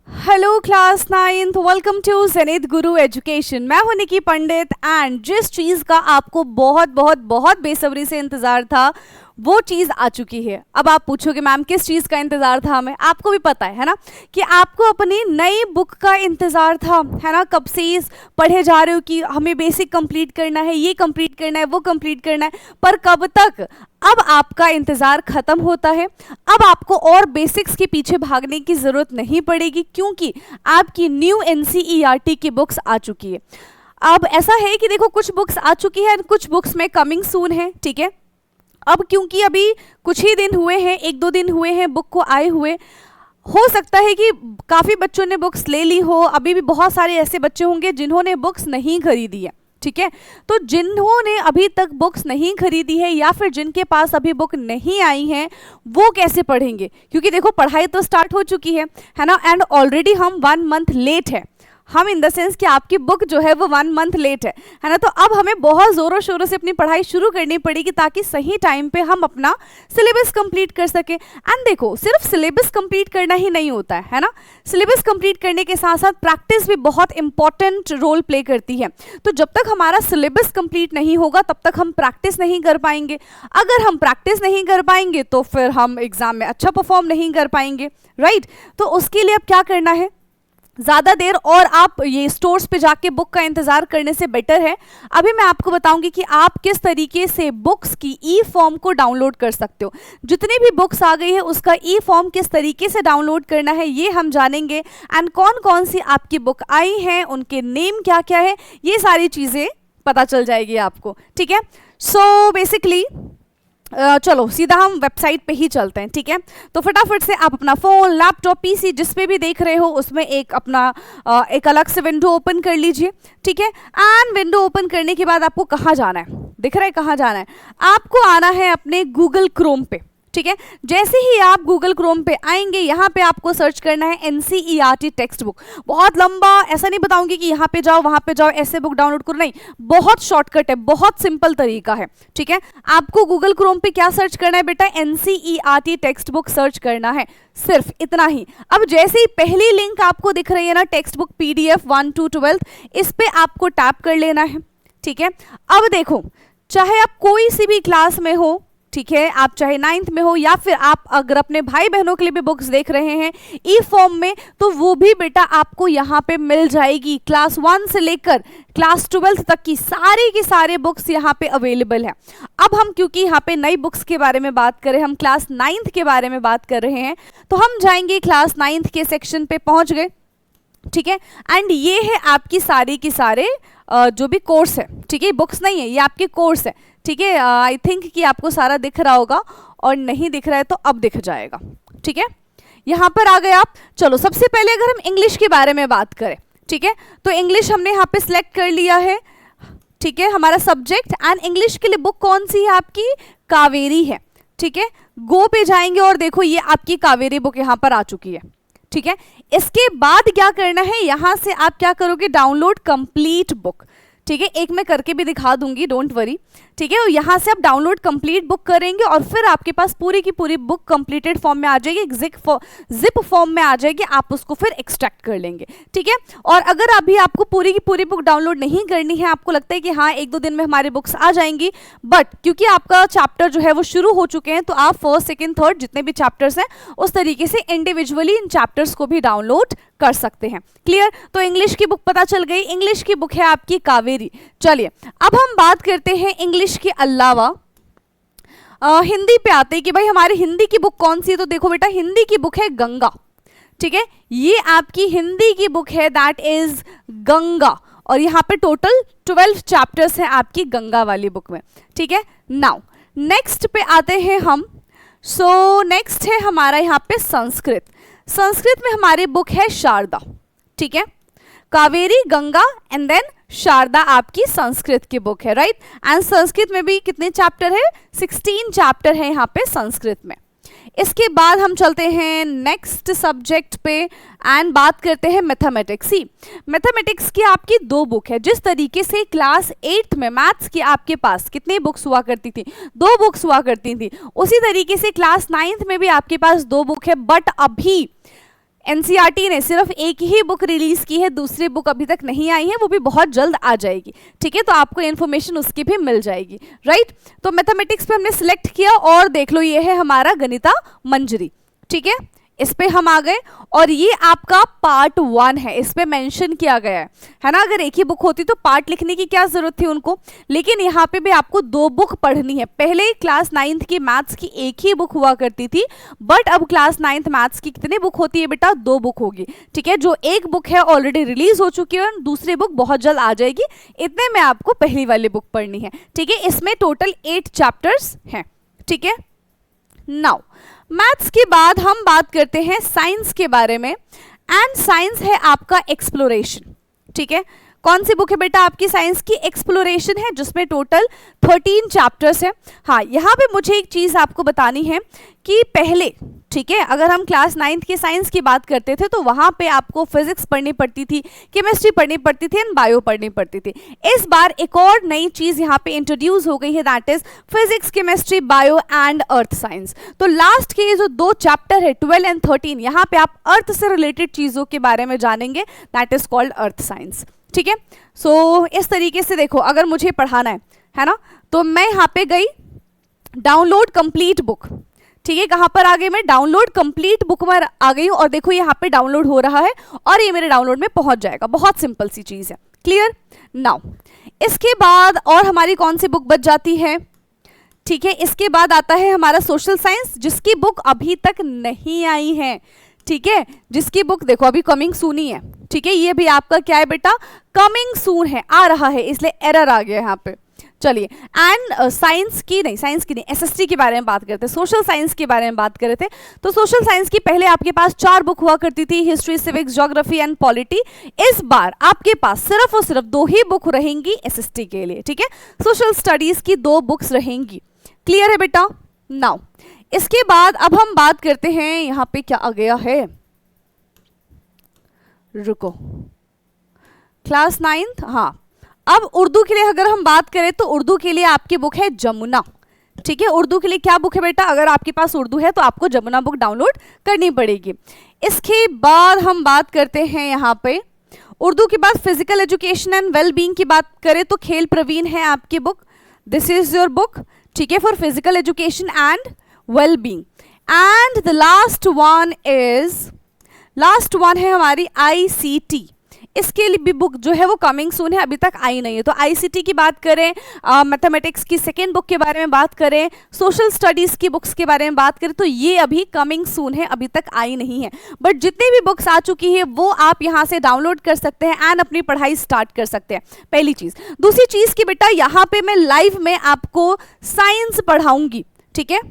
Hello class 9th, welcome to Zenith Guru education. मैं हूं निकी पंडित and जिस चीज़ का आपको बहुत बहुत बहुत बेसब्री से इंतज़ार था वो चीज़ आ चुकी है। अब आप पूछोगे मैम किस चीज़ का इंतज़ार था हमें, आपको भी पता है ना कि आपको अपनी नई बुक का इंतज़ार था, है ना। कब से इस पढ़े जा रहे हो कि हमें बेसिक कंप्लीट करना है, ये कंप्लीट करना है, वो कंप्लीट करना है, पर कब तक। अब आपका इंतज़ार ख़त्म होता है। अब आपको और बेसिक्स के पीछे भागने की ज़रूरत नहीं पड़ेगी क्योंकि आपकी न्यू एनसीईआरटी की बुक्स आ चुकी है। अब ऐसा है कि देखो कुछ बुक्स आ चुकी है, कुछ बुक्स में कमिंग सून है, ठीक है। अब क्योंकि अभी कुछ ही दिन हुए हैं, 1-2 दिन हुए हैं बुक को आए हुए, हो सकता है कि काफ़ी बच्चों ने बुक्स ले ली हो। अभी भी बहुत सारे ऐसे बच्चे होंगे जिन्होंने बुक्स नहीं खरीदी है, ठीक है। तो जिन्होंने अभी तक बुक्स नहीं खरीदी है या फिर जिनके पास अभी बुक नहीं आई है वो कैसे पढ़ेंगे, क्योंकि देखो पढ़ाई तो स्टार्ट हो चुकी है ना। एंड ऑलरेडी हम 1 मंथ लेट है, हम इन द सेंस कि आपकी बुक जो है वो 1 मंथ लेट है ना। तो अब हमें बहुत ज़ोरों शोरों से अपनी पढ़ाई शुरू करनी पड़ेगी ताकि सही टाइम पे हम अपना सिलेबस कंप्लीट कर सकें। एंड देखो सिर्फ सिलेबस कंप्लीट करना ही नहीं होता है ना, सिलेबस कंप्लीट करने के साथ साथ प्रैक्टिस भी बहुत इंपॉर्टेंट रोल प्ले करती है। तो जब तक हमारा सिलेबस कंप्लीट नहीं होगा तब तक हम प्रैक्टिस नहीं कर पाएंगे। अगर हम प्रैक्टिस नहीं कर पाएंगे तो फिर हम एग्जाम में अच्छा परफॉर्म नहीं कर पाएंगे, राइट। तो उसके लिए अब क्या करना है, ज़्यादा देर और आप ये स्टोर्स पे जाके बुक का इंतज़ार करने से बेटर है अभी मैं आपको बताऊंगी कि आप किस तरीके से बुक्स की ई फॉर्म को डाउनलोड कर सकते हो। जितनी भी बुक्स आ गई है उसका ई फॉर्म किस तरीके से डाउनलोड करना है ये हम जानेंगे। एंड कौन कौन सी आपकी बुक आई हैं, उनके नेम क्या क्या है, ये सारी चीज़ें पता चल जाएगी आपको, ठीक है। सो बेसिकली चलो सीधा हम वेबसाइट पे ही चलते हैं, ठीक है। तो फटाफट से आप अपना फ़ोन, लैपटॉप, पीसी जिस पे भी देख रहे हो उसमें एक अपना एक अलग से विंडो ओपन कर लीजिए, ठीक है। एंड विंडो ओपन करने के बाद आपको कहाँ जाना है, दिख रहा है कहाँ जाना है, आपको आना है अपने गूगल क्रोम पे, ठीक है। जैसे ही आप गूगल क्रोम पे आएंगे यहाँ पे आपको सर्च करना है एनसीईआरटी टेक्स्ट बुक। बहुत लंबा ऐसा नहीं बताऊंगी कि यहाँ पे जाओ वहाँ पे जाओ ऐसे बुक डाउनलोड करो, नहीं, बहुत शॉर्टकट है, बहुत सिंपल तरीका है, ठीक है। आपको गूगल क्रोम पे क्या सर्च करना है बेटा, एनसीईआरटी टेक्स्ट बुक सर्च करना है, सिर्फ इतना ही। अब जैसे ही पहली लिंक आपको दिख रही है ना, टेक्स्ट बुक PDF 1 to 12, इस पे आपको टैप कर लेना है, ठीक है। अब देखो चाहे आप कोई सी भी क्लास में हो, ठीक है, आप चाहे 9th में हो या फिर आप अगर अपने भाई बहनों के लिए भी बुक्स देख रहे हैं ई फॉर्म में, तो वो भी बेटा आपको यहाँ पे मिल जाएगी। क्लास 1 से लेकर क्लास 12 तक की सारे बुक्स यहाँ पे अवेलेबल है। अब हम क्योंकि यहाँ पे नई बुक्स के बारे में बात करें, हम क्लास 9th के बारे में बात कर रहे हैं, तो हम जाएंगे क्लास 9th के सेक्शन पे पहुँच गए, ठीक है। एंड ये है आपकी सारी की सारे जो भी कोर्स है, ठीक है, बुक्स नहीं है, ये आपके कोर्स है, ठीक है। आई थिंक कि आपको सारा दिख रहा होगा, और नहीं दिख रहा है तो अब दिख जाएगा, ठीक है। यहाँ पर आ गए आप। चलो सबसे पहले अगर हम इंग्लिश के बारे में बात करें, ठीक है, तो इंग्लिश हमने यहाँ पे सिलेक्ट कर लिया है, ठीक है, हमारा सब्जेक्ट। एंड इंग्लिश के लिए बुक कौन सी है आपकी, कावेरी है, ठीक है। गो पे जाएंगे और देखो ये आपकी कावेरी बुक यहाँ पर आ चुकी है, ठीक है। इसके बाद क्या करना है, यहां से आप क्या करोगे, डाउनलोड कंप्लीट बुक, ठीक है। एक मैं करके भी दिखा दूंगी, डोंट वरी, ठीक है। यहाँ से आप डाउनलोड कंप्लीट बुक करेंगे और फिर आपके पास पूरी की पूरी बुक कंप्लीटेड फॉर्म में आ जाएगी, जिप फॉर्म में आ जाएगी, आप उसको फिर एक्सट्रैक्ट कर लेंगे, ठीक है। और अगर अभी आपको पूरी की पूरी बुक डाउनलोड नहीं करनी है, आपको लगता है कि हाँ 1-2 दिन में हमारी बुक्स आ जाएंगी, बट क्योंकि आपका चैप्टर जो है वो शुरू हो चुके हैं, तो आप फर्स्ट, सेकेंड, थर्ड जितने भी चैप्टर्स हैं उस तरीके से इंडिविजुअली इन चैप्टर्स को भी डाउनलोड कर सकते हैं। क्लियर। तो इंग्लिश की बुक पता चल गई, इंग्लिश की बुक है आपकी कावेरी। चलिए अब हम बात करते हैं इंग्लिश के अलावा हिंदी पे आते हैं कि भाई हमारी हिंदी की बुक कौन सी है। तो देखो बेटा हिंदी की बुक है गंगा, ठीक है, ये आपकी हिंदी की बुक है, दैट इज गंगा। और यहाँ पे टोटल 12 चैप्टर्स हैं आपकी गंगा वाली बुक में, ठीक है। नाउ नेक्स्ट पे आते हैं हम। सो नेक्स्ट है हमारा यहाँ पे संस्कृत। संस्कृत में हमारी बुक है शारदा, ठीक है, कावेरी, गंगा एंड देन शारदा आपकी संस्कृत की बुक है, राइट। एंड संस्कृत में भी कितने चैप्टर है, 16 चैप्टर है यहाँ पे संस्कृत में। इसके बाद हम चलते हैं नेक्स्ट सब्जेक्ट पे एंड बात करते हैं मैथमेटिक्स। सी मैथमेटिक्स की आपकी 2 बुक है। जिस तरीके से क्लास 8th में मैथ्स की आपके पास कितनी बुक्स हुआ करती थी, 2 बुक्स हुआ करती थी, उसी तरीके से क्लास 9th में भी आपके पास 2 बुक है। बट अभी एनसीईआरटी ने सिर्फ एक ही बुक रिलीज की है, दूसरी बुक अभी तक नहीं आई है, वो भी बहुत जल्द आ जाएगी, ठीक है, तो आपको इन्फॉर्मेशन उसकी भी मिल जाएगी, राइट। तो मैथमेटिक्स पे हमने सिलेक्ट किया और देख लो ये है हमारा गणिता मंजरी, ठीक है, इस पे हम आ गए और ये आपका पार्ट 1 है, इस पे मेंशन किया गया है ना। अगर एक ही बुक होती तो पार्ट लिखने की क्या जरूरत थी उनको, लेकिन यहाँ पे भी आपको 2 बुक पढ़नी है। पहले क्लास 9th की मैथ्स की एक ही बुक हुआ करती थी, बट अब क्लास 9th मैथ्स की कितनी बुक होती है बेटा, 2 बुक होगी, ठीक है। जो एक बुक है ऑलरेडी रिलीज हो चुकी है और दूसरी बुक बहुत जल्द आ जाएगी, इतने में आपको पहली वाली बुक पढ़नी है, ठीक है। इसमें टोटल 8 चैप्टर्स हैं, ठीक है। नाउ मैथ्स के बाद हम बात करते हैं साइंस के बारे में, एंड साइंस है आपका एक्सप्लोरेशन, ठीक है। कौन सी बुक है बेटा आपकी साइंस की, एक्सप्लोरेशन है, जिसमें टोटल 13 चैप्टर्स है। हाँ, यहाँ पे मुझे एक चीज आपको बतानी है कि पहले, ठीक है, अगर हम क्लास 9th के साइंस की बात करते थे तो वहां पे आपको फिजिक्स पढ़नी पड़ती थी, केमिस्ट्री पढ़नी पड़ती थी एंड बायो पढ़नी पड़ती थी। इस बार एक और नई चीज यहाँ पे इंट्रोड्यूस हो गई है, that is physics, chemistry, bio and earth science. तो लास्ट के ये जो 2 चैप्टर है 12 एंड 13, यहाँ पे आप अर्थ से रिलेटेड चीजों के बारे में जानेंगे, that is called earth science, ठीक है। सो इस तरीके से देखो, अगर मुझे पढ़ाना है ना, तो मैं यहाँ पे गई डाउनलोड कंप्लीट बुक, ठीक है। कहां पर आ गई मैं, डाउनलोड कंप्लीट बुक में आ गई हूं और देखो यहाँ पे डाउनलोड हो रहा है और ये मेरे डाउनलोड में पहुंच जाएगा। बहुत सिंपल सी चीज है, क्लियर। नाउ इसके बाद और हमारी कौन सी बुक बच जाती है, ठीक है, इसके बाद आता है हमारा सोशल साइंस, जिसकी बुक अभी तक नहीं आई है, ठीक है, जिसकी बुक देखो अभी कमिंग सून ही है, ठीक है। ये भी आपका क्या है बेटा, कमिंग सून है, आ रहा है, इसलिए एरर आ गया यहाँ पे। चलिए, एंड साइंस की नहीं, एसएसटी के बारे में बात करते हैं, सोशल साइंस के बारे में बात कर रहे थे। तो सोशल साइंस की पहले आपके पास 4 बुक हुआ करती थी, history, civics, geography and polity. इस बार आपके पास सिर्फ और सिर्फ 2 ही बुक रहेंगी एसएसटी के लिए, ठीक है। सोशल स्टडीज की 2 बुक्स रहेंगी, क्लियर है बेटा। नाउ इसके बाद अब हम बात करते हैं, यहाँ पे क्या आ गया है, रुको, क्लास 9th, हाँ, अब उर्दू के लिए अगर हम बात करें तो उर्दू के लिए आपकी बुक है जमुना, ठीक है। उर्दू के लिए क्या बुक है बेटा, अगर आपके पास उर्दू है तो आपको जमुना बुक डाउनलोड करनी पड़ेगी। इसके बाद हम बात करते हैं यहाँ पे उर्दू के बाद physical education and well being की बात करें तो खेल प्रवीण है आपकी book, this is your book, ठीक है, for physical education and well being. And the last one है हमारी आईसीटी, इसके लिए भी बुक जो है वो कमिंग सून है, अभी तक आई नहीं है। तो आईसीटी की बात करें, मैथमेटिक्स की सेकेंड बुक के बारे में बात करें, सोशल स्टडीज की बुक्स के बारे में बात करें तो ये अभी कमिंग सून है, अभी तक आई नहीं है। बट जितनी भी बुक्स आ चुकी है वो आप यहाँ से डाउनलोड कर सकते हैं एंड अपनी पढ़ाई स्टार्ट कर सकते हैं, पहली चीज। दूसरी चीज की बेटा यहाँ पे मैं लाइव में आपको साइंस पढ़ाऊंगी, ठीक है।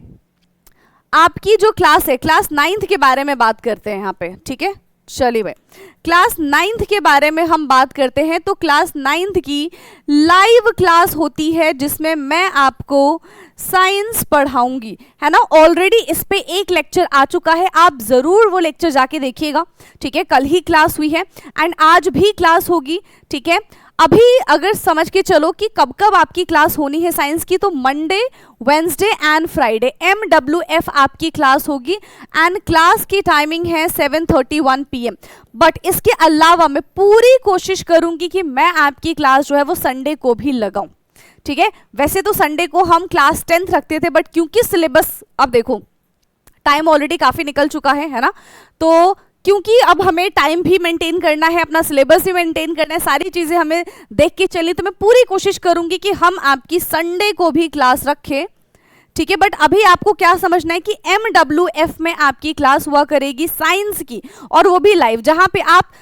आपकी जो क्लास है, क्लास 9th के बारे में बात करते हैं यहाँ पे, ठीक है। चलिए भाई, क्लास 9th के बारे में हम बात करते हैं। तो क्लास 9th की लाइव क्लास होती है जिसमें मैं आपको साइंस पढ़ाऊंगी, है ना। ऑलरेडी इस पे एक लेक्चर आ चुका है, आप जरूर वो लेक्चर जाके देखिएगा, ठीक है। कल ही क्लास हुई है एंड आज भी क्लास होगी, ठीक है। अभी अगर समझ के चलो कि कब कब आपकी क्लास होनी है साइंस की, तो Monday, Wednesday and Friday MWF आपकी क्लास होगी एंड क्लास की टाइमिंग है 7:31 PM। बट इसके अलावा मैं पूरी कोशिश करूंगी कि मैं आपकी क्लास जो है वो संडे को भी लगाऊं, ठीक है। वैसे तो संडे को हम क्लास 10th रखते थे, बट क्योंकि सिलेबस, अब देखो टाइम ऑलरेडी काफी निकल चुका है ना, तो क्योंकि अब हमें टाइम भी मेंटेन करना है, अपना सिलेबस भी मेंटेन करना है, सारी चीजें हमें देख के चली, तो मैं पूरी कोशिश करूंगी कि हम आपकी संडे को भी क्लास रखें, ठीक है। बट अभी आपको क्या समझना है कि MWF में आपकी क्लास हुआ करेगी साइंस की, और वो भी लाइव, जहां पे आप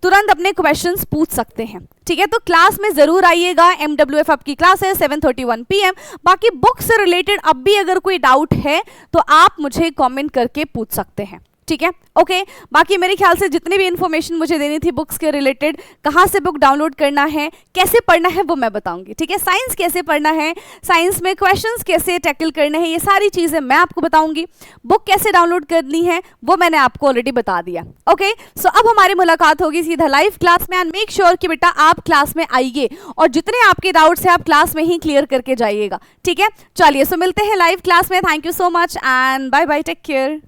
तुरंत अपने क्वेश्चंस पूछ सकते हैं, ठीक है। तो क्लास में जरूर आइएगा, MWF आपकी क्लास है 7:31 PM। बाकी बुक से रिलेटेड अब भी अगर कोई डाउट है तो आप मुझे कमेंट करके पूछ सकते हैं, ठीक है, ओके। बाकी मेरे ख्याल से जितनी भी इंफॉर्मेशन मुझे देनी थी बुक्स के रिलेटेड, कहाँ से बुक डाउनलोड करना है, कैसे पढ़ना है, वो मैं बताऊंगी, ठीक है। साइंस कैसे पढ़ना है, साइंस में क्वेश्चंस कैसे टैकल करने हैं, ये सारी चीजें मैं आपको बताऊंगी। बुक कैसे डाउनलोड करनी है वो मैंने आपको ऑलरेडी बता दिया, ओके। सो अब हमारी मुलाकात होगी सीधा लाइव क्लास में, एंड मेक श्योर कि बेटा आप क्लास में आइए और जितने आपके डाउट्स हैं आप क्लास में ही क्लियर करके जाइएगा, ठीक है। चलिए, सो मिलते हैं लाइव क्लास में। Thank you so much and bye bye, take care.